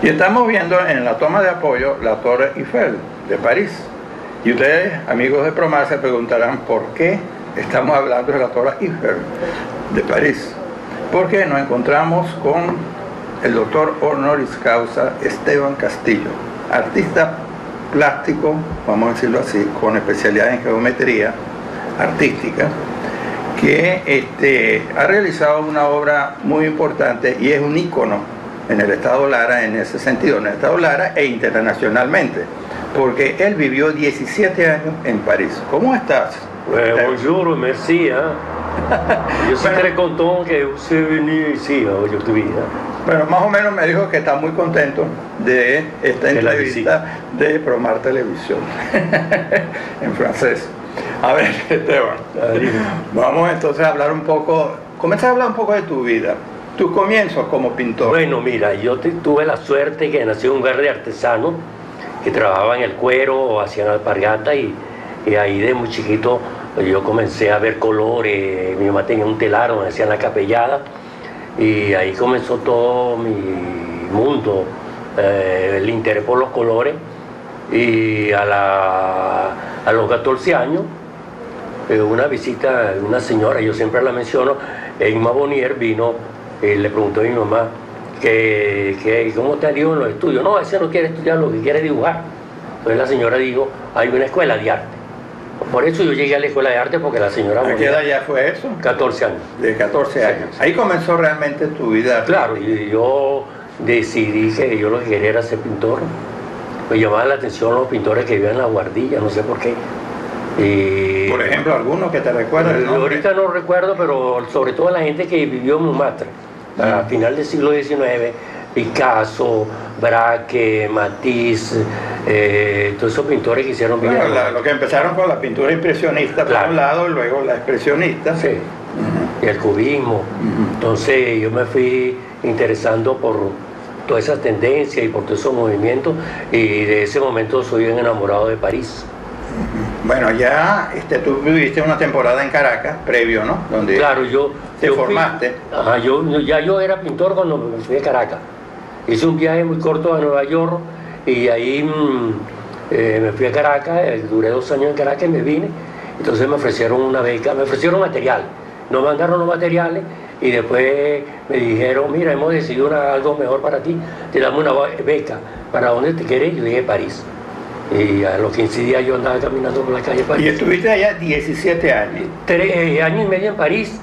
Y estamos viendo en la toma de apoyo la Torre Eiffel de París. Y ustedes, amigos de Promar, se preguntarán por qué estamos hablando de la Torre Eiffel de París. Porque nos encontramos con el doctor honoris causa Esteban Castillo, artista plástico, vamos a decirlo así, con especialidad en geometría artística, que ha realizado una obra muy importante y es un ícono en el Estado Lara en ese sentido, en el Estado Lara e internacionalmente, porque él vivió 17 años en París. ¿Cómo estás? Bonjour, merci. Je suis très content que vous soyez venu ici aujourd'hui. Bueno, más o menos me dijo que está muy contento de esta entrevista de Promar Televisión en francés. A ver, Esteban, vamos entonces a hablar un poco, comenzar a hablar un poco de tu vida, tus comienzos como pintor. Bueno, mira, yo tuve la suerte que nací en un hogar de artesanos que trabajaban el cuero o hacían alpargata y ahí de muy chiquito yo comencé a ver colores. Mi mamá tenía un telar donde hacían la capellada y ahí comenzó todo mi mundo, el interés por los colores. Y a los 14 años, una visita de una señora, yo siempre la menciono, Emma Bonnier, vino y le preguntó a mi mamá cómo te ha ido en los estudios. No, ese no quiere estudiar, lo que quiere es dibujar. Entonces la señora dijo, hay una escuela de arte. Por eso yo llegué a la escuela de arte, porque la señora... ¿A qué edad ya fue eso? 14 años. De 14 años. Sí. Ahí comenzó realmente tu vida. Claro, y yo decidí que yo lo que quería era ser pintor. Me llamaban la atención los pintores que vivían en la Guardilla, no sé por qué. Y, por ejemplo, algunos que te recuerdan. Ahorita no recuerdo, pero sobre todo la gente que vivió en Montmartre, a final del siglo XIX, Picasso, Braque, Matisse, todos esos pintores que hicieron bien. Bueno, lo que empezaron con la pintura impresionista, claro, por un lado, y luego la expresionista. Sí, y el cubismo. Entonces yo me fui interesando por toda esa tendencia y por todos esos movimientos, y de ese momento soy bien enamorado de París. Bueno, ya tú viviste una temporada en Caracas, previo, ¿no? Donde claro, yo formaste. Yo era pintor cuando me fui a Caracas. Hice un viaje muy corto a Nueva York y ahí me fui a Caracas, duré 2 años en Caracas y me vine. Entonces me ofrecieron una beca, me ofrecieron material, no mandaron los materiales y después me dijeron, mira, hemos decidido algo mejor para ti, te damos una beca. ¿Para dónde te quieres? Yo dije París. Y a los 15 días yo andaba caminando por la calle París. ¿Y estuviste allá 17 años? 3 años y medio en París,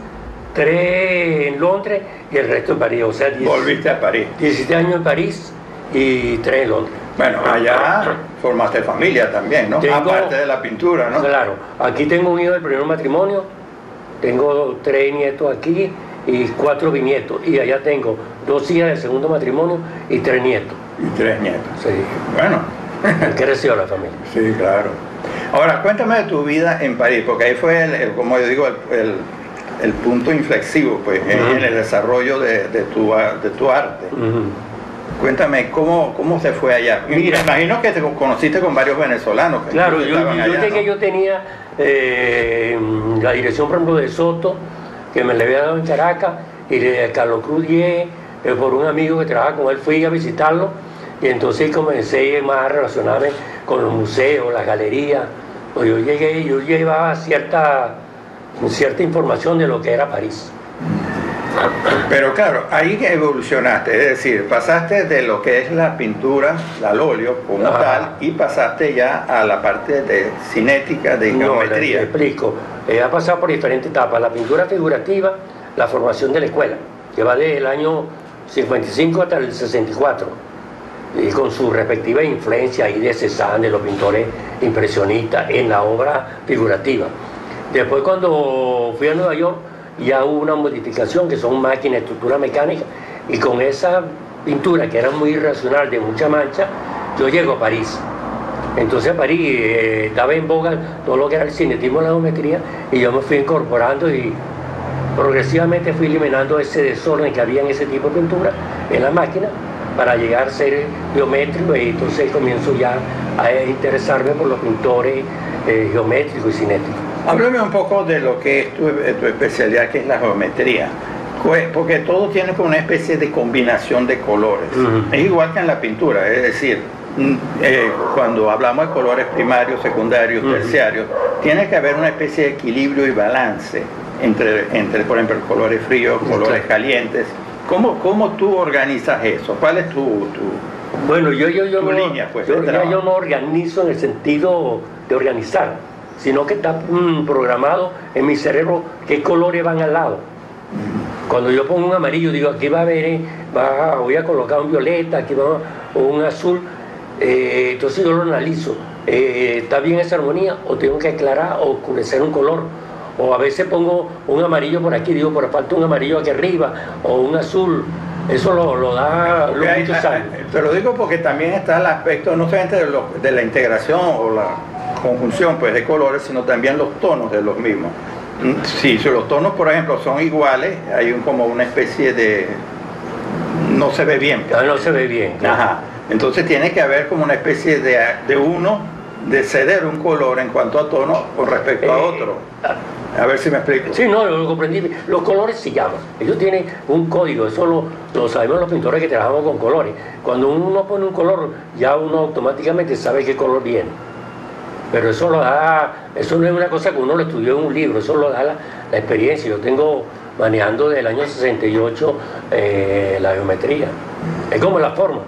3 en Londres y el resto en París. O sea, volviste a París. 17 años en París y 3 en Londres. Bueno, allá formaste familia también, ¿no? Aparte de la pintura, ¿no? Claro, aquí tengo un hijo del primer matrimonio, tengo 3 nietos aquí y 4 bisnietos. Y allá tengo 2 hijas del segundo matrimonio y 3 nietos. Y 3 nietos. Sí. Bueno. Creció la familia. Sí, claro. Ahora, cuéntame de tu vida en París, porque ahí fue, como yo digo, el punto inflexivo, pues, en el desarrollo de tu arte. Cuéntame, ¿cómo se fue allá? Mira, me imagino que te conociste con varios venezolanos. Claro, yo allá, ¿no? Yo tenía la dirección, por ejemplo, de Soto, que me le había dado en Caracas, y de Carlos Cruz Diez, por un amigo que trabajaba con él, fui a visitarlo. Y entonces comencé más a relacionarme con los museos, las galerías. Pues yo llevaba cierta información de lo que era París. Pero claro, ahí que evolucionaste, es decir, pasaste de lo que es la pintura, al óleo como tal, y pasaste ya a la parte de cinética, de geometría. Te explico, ha pasado por diferentes etapas. La pintura figurativa, la formación de la escuela, que va desde el año 55 hasta el 64. Y con su respectiva influencia ahí de Cézanne, de los pintores impresionistas en la obra figurativa. Después, cuando fui a Nueva York, ya hubo una modificación que son máquinas, estructura mecánica, y con esa pintura que era muy irracional, de mucha mancha, yo llego a París. Entonces a París estaba en boga todo lo que era el cinetismo, la geometría, y yo me fui incorporando y progresivamente fui eliminando ese desorden que había en ese tipo de pintura en la máquina, para llegar a ser geométrico, y entonces comienzo ya a interesarme por los pintores geométricos y cinéticos. Háblame un poco de lo que es tu especialidad, que es la geometría. Porque todo tiene como una especie de combinación de colores. Es igual que en la pintura, es decir, cuando hablamos de colores primarios, secundarios, terciarios, tiene que haber una especie de equilibrio y balance entre por ejemplo, colores fríos, colores calientes. ¿Cómo tú organizas eso? ¿Cuál es tu bueno, yo línea? Pues, yo no organizo en el sentido de organizar, sino que está programado en mi cerebro qué colores van al lado. Cuando yo pongo un amarillo, digo, aquí va a haber, voy a colocar un violeta, aquí va un azul. Entonces yo lo analizo. ¿Está bien esa armonía? ¿O tengo que aclarar o oscurecer un color? O a veces pongo un amarillo por aquí, digo, pero falta un amarillo aquí arriba, o un azul. Eso lo da muchos años. Te lo digo porque también está el aspecto no solamente de la integración o la conjunción pues, de colores, sino también los tonos de los mismos. Si los tonos, por ejemplo, son iguales, hay como una especie de... no se ve bien. No se ve bien. Claro. Ajá. Entonces tiene que haber como una especie de ceder un color en cuanto a tono con respecto a otro. A ver si me explico. Sí, no, lo comprendí. Los colores se llaman. Ellos tienen un código, eso lo sabemos los pintores que trabajamos con colores. Cuando uno pone un color, ya uno automáticamente sabe qué color viene. Pero eso no es una cosa que uno lo estudió en un libro, eso lo da la experiencia. Yo tengo manejando desde el año 68 la geometría. Es como la forma.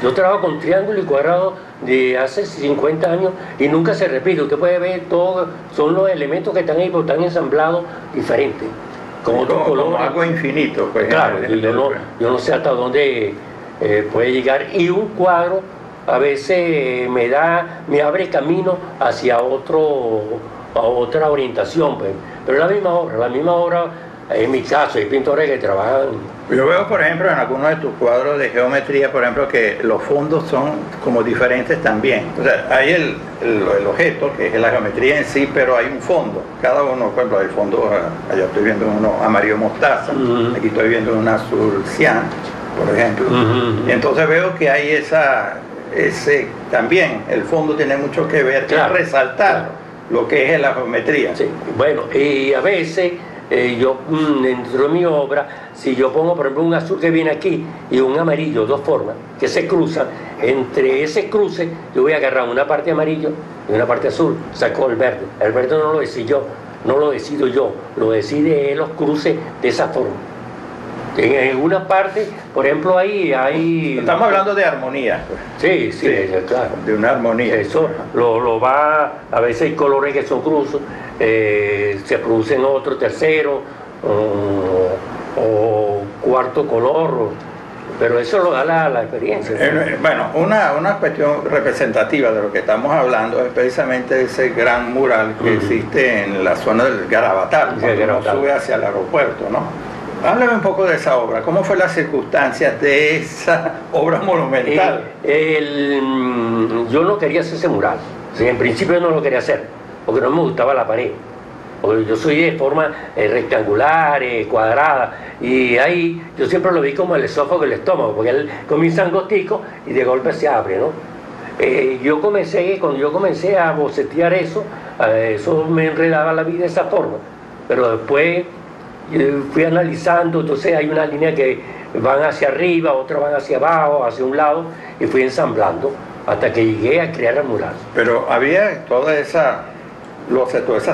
Yo trabajo con triángulo y cuadrado de hace 50 años y nunca se repite. Usted puede ver todo, son los elementos que están ahí, pero están ensamblados diferentes. Con otros colores. Como algo infinito, pues. Claro, yo no sé hasta dónde puede llegar. Y un cuadro a veces me abre camino hacia otra orientación, pues. Pero la misma obra, en mi caso, hay pintores que trabajan. Yo veo, por ejemplo, en algunos de tus cuadros de geometría, por ejemplo, que los fondos son como diferentes también. O sea, hay el objeto, que es la geometría en sí, pero hay un fondo. Cada uno, por ejemplo, hay fondos, allá estoy viendo uno amarillo mostaza, aquí estoy viendo un azul cian, por ejemplo. Y entonces veo que hay también, el fondo tiene mucho que ver, claro, que resaltar lo que es la geometría. Sí. Bueno, y a veces... yo dentro de mi obra, si yo pongo por ejemplo un azul que viene aquí y un amarillo, dos formas que se cruzan, entre ese cruce yo voy a agarrar una parte amarillo y una parte azul, saco el verde no lo decido yo, lo decide los cruces de esa forma. En alguna parte, por ejemplo, ahí hay... Estamos hablando de armonía. Sí, claro. De una armonía. Eso a veces hay colores que son cruzos, se producen otro, tercero, o cuarto color, pero eso lo da la experiencia. Bueno, una cuestión representativa de lo que estamos hablando es precisamente ese gran mural que existe en la zona del Garabatal, cuando uno sube hacia el aeropuerto, ¿no? Háblame un poco de esa obra. ¿Cómo fue las circunstancias de esa obra monumental? Yo no quería hacer ese mural. O sea, en principio no lo quería hacer, porque no me gustaba la pared. Porque yo soy de forma rectangular, cuadrada, y ahí yo siempre lo vi como el esófago y el estómago, porque él comienza angostico y de golpe se abre, ¿no? Cuando yo comencé a bocetear eso me enredaba la vida de esa forma. Pero después fui analizando, entonces hay una línea que van hacia arriba, otras van hacia abajo, hacia un lado, y fui ensamblando hasta que llegué a crear el mural. Pero había toda esa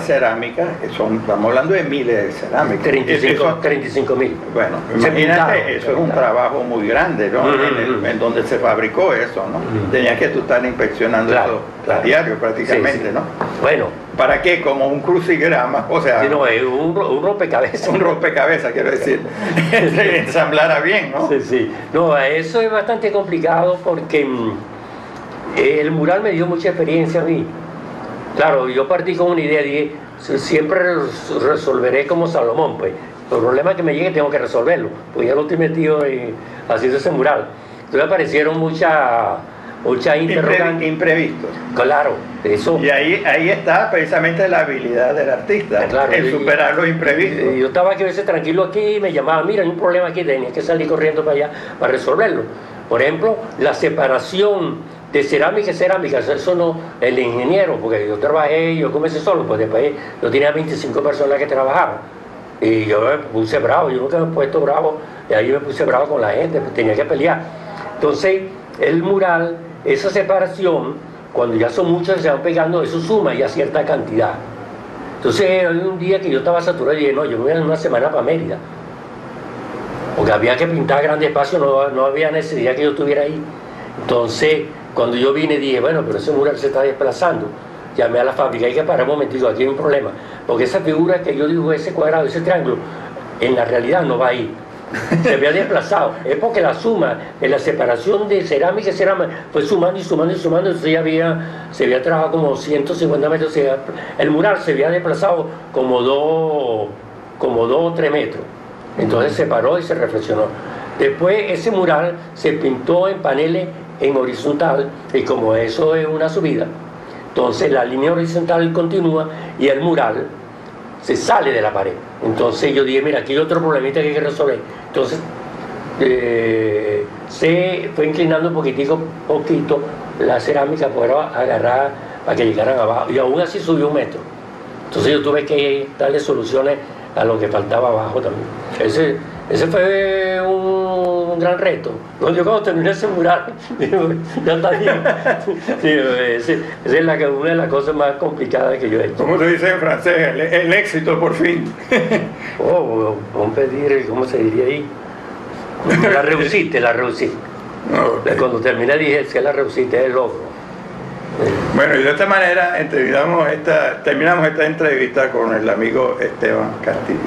cerámica, estamos hablando de miles de cerámicas. 35.000. Bueno, imagínate, eso es un trabajo muy grande, ¿no? En donde se fabricó eso, ¿no? Tenías que tú estar inspeccionando eso a diario prácticamente, sí. ¿No? Bueno. ¿Para qué? Como un crucigrama, o sea... Sí, no, es un rompecabezas. Un rompecabezas, quiero decir. Ensamblara bien, ¿no? Sí. No, eso es bastante complicado porque el mural me dio mucha experiencia a mí. Claro, yo partí con una idea, dije, siempre resolveré como Salomón, pues. El problema que me llegue tengo que resolverlo, pues ya lo estoy metido haciendo ese mural. Entonces aparecieron muchas interrogantes. Imprevistos. Claro, eso. Y ahí está precisamente la habilidad del artista, claro, el superar los imprevistos. Yo estaba aquí a veces tranquilo aquí y me llamaban, mira, hay un problema aquí, tenía que salir corriendo para allá para resolverlo. Por ejemplo, la separación de cerámica y cerámica, eso no, el ingeniero, porque yo comencé solo, pues después yo tenía 25 personas que trabajaban. Y yo me puse bravo, yo nunca me he puesto bravo, y ahí me puse bravo con la gente, pues tenía que pelear. Entonces, el mural, esa separación, cuando ya son muchos que se van pegando, eso suma ya cierta cantidad. Entonces, hay un día que yo estaba saturado y dije, no, yo me voy a una semana para Mérida, porque había que pintar grandes espacios, no había necesidad que yo estuviera ahí. Entonces, cuando yo vine, dije, bueno, pero ese mural se está desplazando. Llamé a la fábrica, hay que parar un momentico, aquí hay un problema, porque esa figura que yo digo, ese cuadrado, ese triángulo, en la realidad no va ahí, se había desplazado, es porque la suma en la separación de cerámica y cerámica fue sumando y sumando y sumando, entonces se había trabajado como 150 metros, el mural se había desplazado como 2 o 3 metros, entonces se paró y se reflexionó. Después ese mural se pintó en paneles en horizontal, y como eso es una subida, entonces la línea horizontal continúa y el mural se sale de la pared. Entonces yo dije, mira, aquí hay otro problemita que hay que resolver. Entonces se fue inclinando un poquito la cerámica para agarrar, para que llegaran abajo. Y aún así subió 1 metro. Entonces yo tuve que darle soluciones a lo que faltaba abajo también. Ese fue un gran reto. No, yo cuando terminé ese mural, digo, ya está bien. Esa es una de las cosas más complicadas que yo he hecho. ¿Cómo se dice en francés? El éxito, por fin. Vamos a pedir, ¿cómo se diría ahí? La reusiste. No, okay. Cuando terminé dije, es que la reusiste es el logro. Bueno, y de esta manera terminamos esta entrevista con el amigo Esteban Castillo.